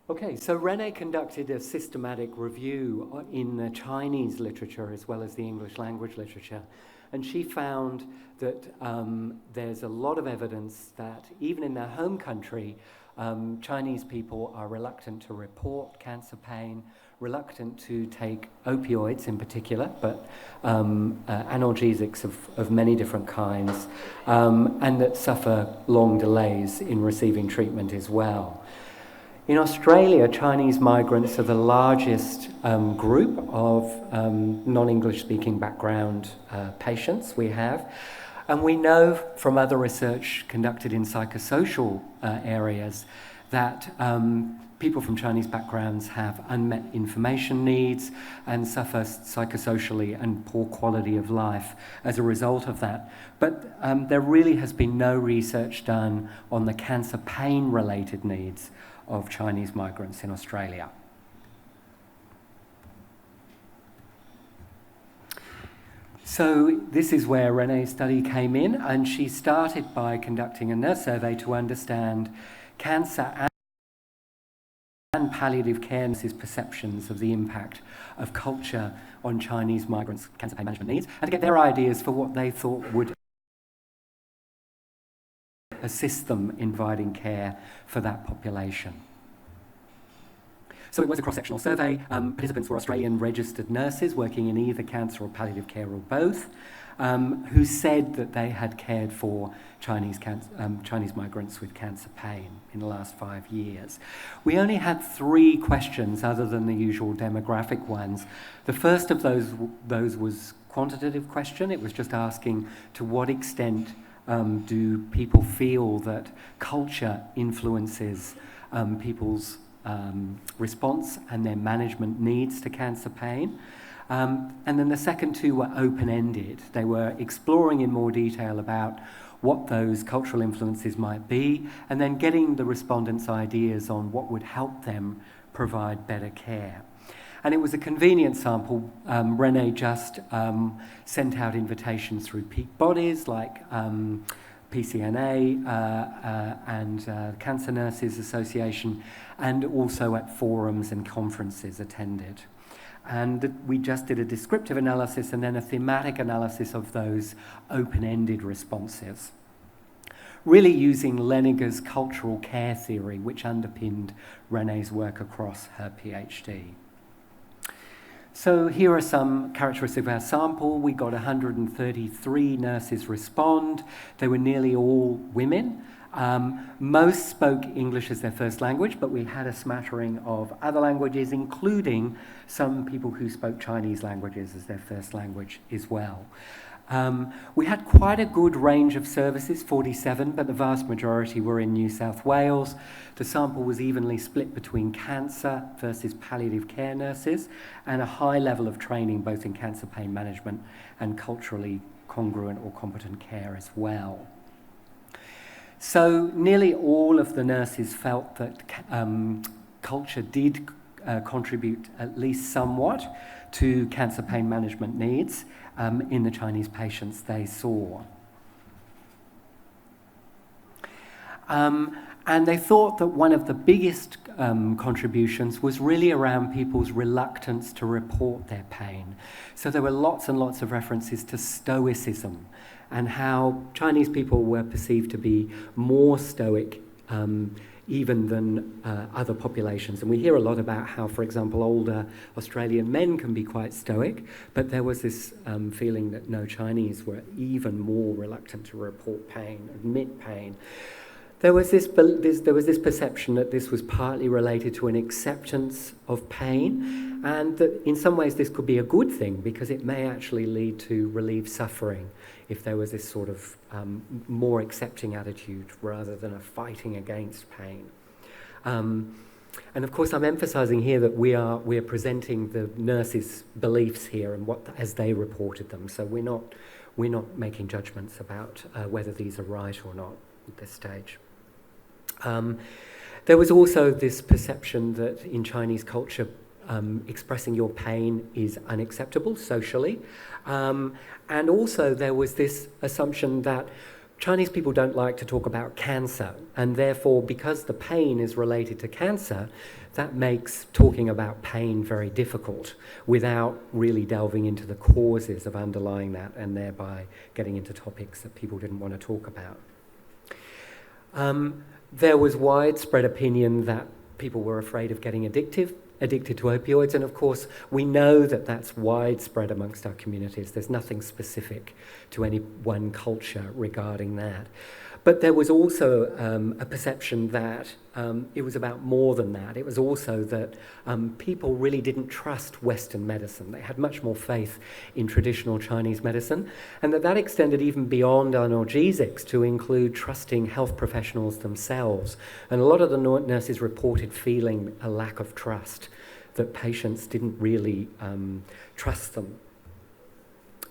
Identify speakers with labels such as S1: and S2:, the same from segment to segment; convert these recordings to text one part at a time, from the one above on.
S1: Okay, so Renee conducted a systematic review in the Chinese literature as well as the English language literature, and she found that there's a lot of evidence that even in their home country, Chinese people are reluctant to report cancer pain, reluctant to take opioids in particular, but analgesics of many different kinds, and that suffer long delays in receiving treatment as well. In Australia, Chinese migrants are the largest group of non-English speaking background patients we have. And we know from other research conducted in psychosocial areas that people from Chinese backgrounds have unmet information needs and suffer psychosocially and poor quality of life as a result of that. But there really has been no research done on the cancer pain-related needs of Chinese migrants in Australia. So this is where Renee's study came in, and she started by conducting a nurse survey to understand cancer and palliative care nurses' perceptions of the impact of culture on Chinese migrants' cancer pain management needs, and to get their ideas for what they thought would assist them in providing care for that population. So it was a cross-sectional survey. Participants were Australian registered nurses working in either cancer or palliative care or both, who said that they had cared for Chinese migrants with cancer pain in the last 5 years. We only had 3 questions other than the usual demographic ones. The first of those was quantitative question. It was just asking to what extent do people feel that culture influences people's response and their management needs to cancer pain. And then the second 2 were open-ended. They were exploring in more detail about what those cultural influences might be, and then getting the respondents' ideas on what would help them provide better care. And it was a convenient sample. Renee just sent out invitations through peak bodies like PCNA and Cancer Nurses Association, and also at forums and conferences attended. And we just did a descriptive analysis and then a thematic analysis of those open-ended responses, really using Leniger's cultural care theory, which underpinned Renee's work across her PhD. So here are some characteristics of our sample. We got 133 nurses respond. They were nearly all women. Most spoke English as their first language, but we had a smattering of other languages, including some people who spoke Chinese languages as their first language as well. We had quite a good range of services, 47, but the vast majority were in New South Wales. The sample was evenly split between cancer versus palliative care nurses, and a high level of training both in cancer pain management and culturally congruent or competent care as well. So nearly all of the nurses felt that culture did contribute at least somewhat to cancer pain management needs in the Chinese patients they saw. And they thought that one of the biggest contributions was really around people's reluctance to report their pain. So there were lots and lots of references to stoicism and how Chinese people were perceived to be more stoic even than other populations. And we hear a lot about how, for example, older Australian men can be quite stoic, but there was this feeling that no, Chinese were even more reluctant to report pain, admit pain. There was this perception that this was partly related to an acceptance of pain, and that in some ways this could be a good thing because it may actually lead to relieve suffering if there was this sort of more accepting attitude rather than a fighting against pain. And of course, I'm emphasising here that we are presenting the nurses' beliefs here and as they reported them. So we're not making judgments about whether these are right or not at this stage. There was also this perception that in Chinese culture, expressing your pain is unacceptable socially. And also there was this assumption that Chinese people don't like to talk about cancer, and therefore, because the pain is related to cancer, that makes talking about pain very difficult without really delving into the causes of underlying that and thereby getting into topics that people didn't want to talk about. There was widespread opinion that people were afraid of getting addicted to opioids, and of course we know that that's widespread amongst our communities. There's nothing specific to any one culture regarding that. But there was also a perception that it was about more than that. It was also that people really didn't trust Western medicine. They had much more faith in traditional Chinese medicine, and that extended even beyond analgesics to include trusting health professionals themselves. And a lot of the nurses reported feeling a lack of trust, that patients didn't really trust them,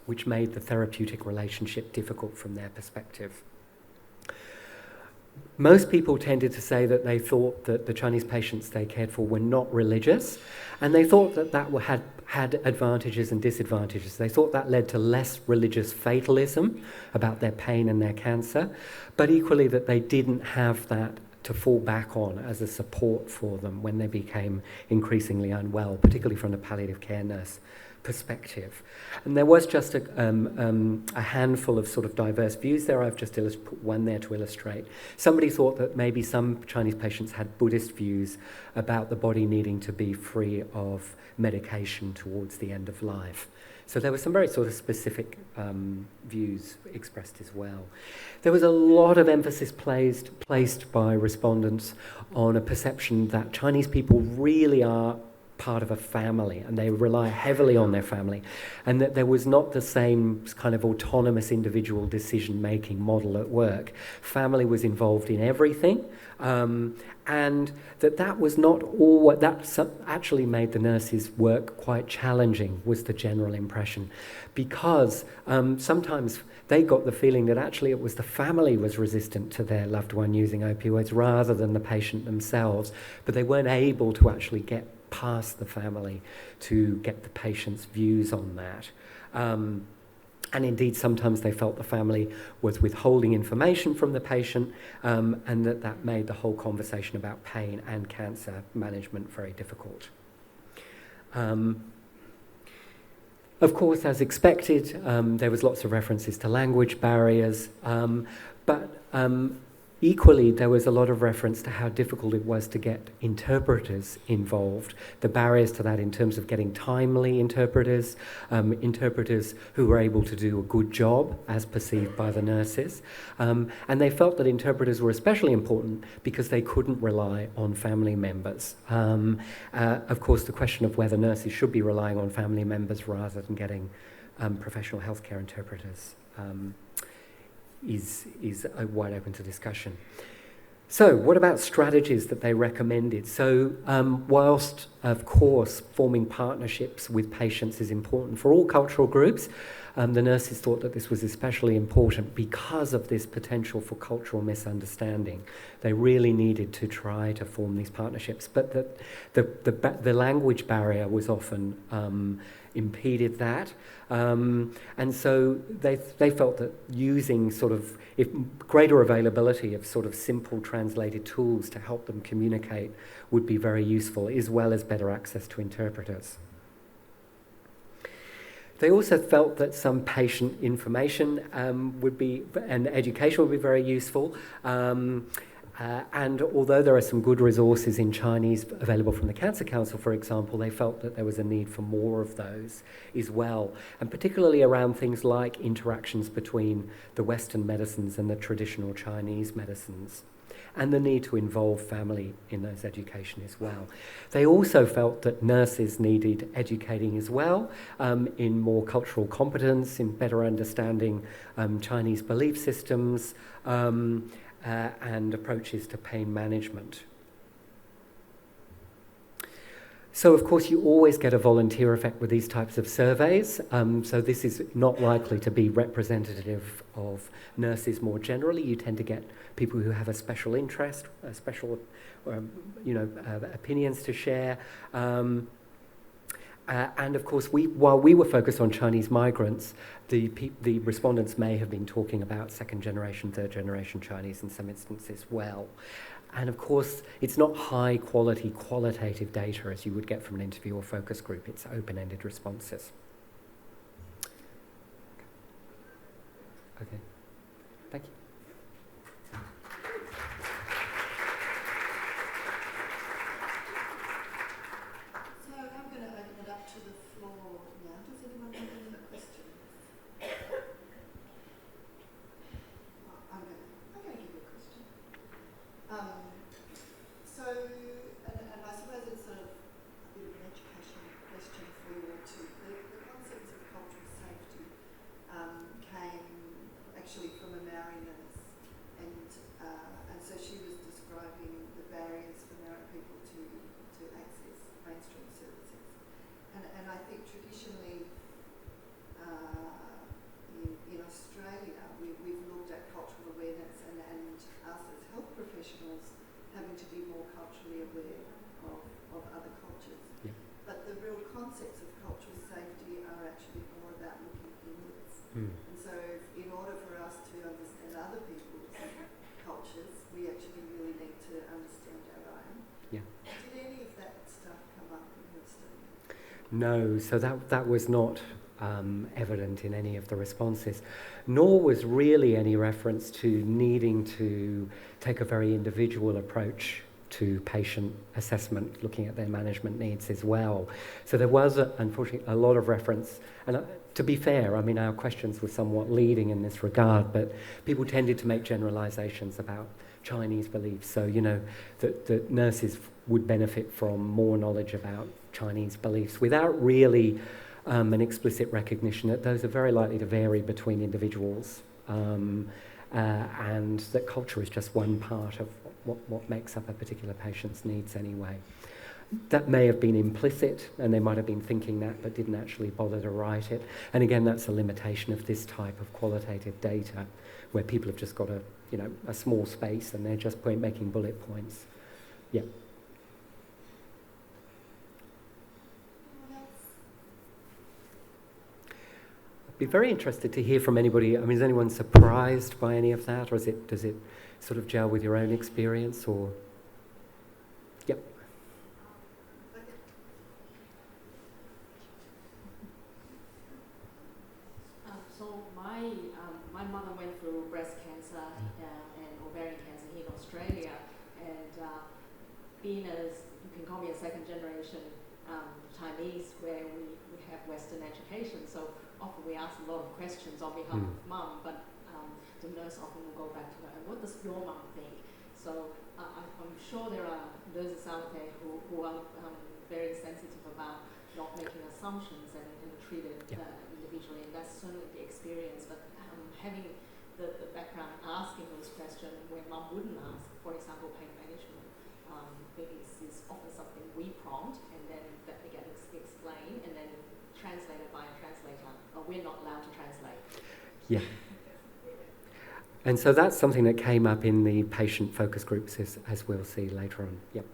S1: which made the therapeutic relationship difficult from their perspective. Most people tended to say that they thought that the Chinese patients they cared for were not religious, and they thought that had advantages and disadvantages. They thought that led to less religious fatalism about their pain and their cancer, but equally that they didn't have that to fall back on as a support for them when they became increasingly unwell, particularly from the palliative care nurse perspective. And there was just a handful of sort of diverse views there. I've just put one there to illustrate. Somebody thought that maybe some Chinese patients had Buddhist views about the body needing to be free of medication towards the end of life. So there were some very sort of specific views expressed as well. There was a lot of emphasis placed by respondents on a perception that Chinese people really are part of a family, and they rely heavily on their family, and that there was not the same kind of autonomous individual decision-making model at work. Family was involved in everything, and that was not all. That actually made the nurses' work quite challenging, was the general impression, because sometimes they got the feeling that actually it was the family was resistant to their loved one using opioids rather than the patient themselves, but they weren't able to actually get past the family to get the patient's views on that. And indeed, sometimes they felt the family was withholding information from the patient, and that made the whole conversation about pain and cancer management very difficult. Of course, as expected, there was lots of references to language barriers, but equally, there was a lot of reference to how difficult it was to get interpreters involved, the barriers to that in terms of getting timely interpreters, interpreters who were able to do a good job as perceived by the nurses. And they felt that interpreters were especially important because they couldn't rely on family members. Of course, the question of whether nurses should be relying on family members rather than getting professional healthcare interpreters is wide open to discussion. So what about strategies that they recommended? So whilst, of course, forming partnerships with patients is important for all cultural groups, the nurses thought that this was especially important because of this potential for cultural misunderstanding. They really needed to try to form these partnerships, but the language barrier was often impeded that. And so they felt that using sort of greater availability of sort of simple translated tools to help them communicate would be very useful, as well as better access to interpreters. They also felt that some patient information and education would be very useful. And although there are some good resources in Chinese available from the Cancer Council, for example, they felt that there was a need for more of those as well, and particularly around things like interactions between the Western medicines and the traditional Chinese medicines, and the need to involve family in those education as well. They also felt that nurses needed educating as well in more cultural competence, in better understanding Chinese belief systems, and approaches to pain management. So, of course, you always get a volunteer effect with these types of surveys. So this is not likely to be representative of nurses more generally. You tend to get people who have a special interest, a special, opinions to share. And of course, while we were focused on Chinese migrants, the respondents may have been talking about second generation, third generation Chinese in some instances as well. And of course, it's not high quality qualitative data as you would get from an interview or focus group. It's open-ended responses. Okay. Thank you. No, so that was not evident in any of the responses, nor was really any reference to needing to take a very individual approach to patient assessment, looking at their management needs as well. So there was, unfortunately, a lot of reference, and to be fair, I mean, our questions were somewhat leading in this regard, but people tended to make generalizations about Chinese beliefs. So, you know, that nurses would benefit from more knowledge about Chinese beliefs without really an explicit recognition that those are very likely to vary between individuals, and that culture is just one part of what makes up a particular patient's needs anyway. That may have been implicit, and they might have been thinking that but didn't actually bother to write it. And again, that's a limitation of this type of qualitative data, where people have just got a small space and they're just making bullet points. Yeah. I'd be very interested to hear from anybody. I mean, is anyone surprised by any of that, or does it sort of gel with your own experience, or? Yep.
S2: So my mother went through breast cancer and ovarian cancer in Australia, and being as, you can call me a second generation Chinese, where we have Western education, so often we ask a lot of questions on behalf of mum, but the nurse often will go back to her, and what does your mum think? So I'm sure there are nurses out there who are very sensitive about not making assumptions and treat it individually, and that's certainly the experience. But having the background asking those questions where mum wouldn't ask, for example, pain management, maybe is often something we prompt, and then that we get explained, and then translated by a translator. But we're not allowed to translate.
S1: Yeah. And so that's something that came up in the patient focus groups, as we'll see later on. Yep.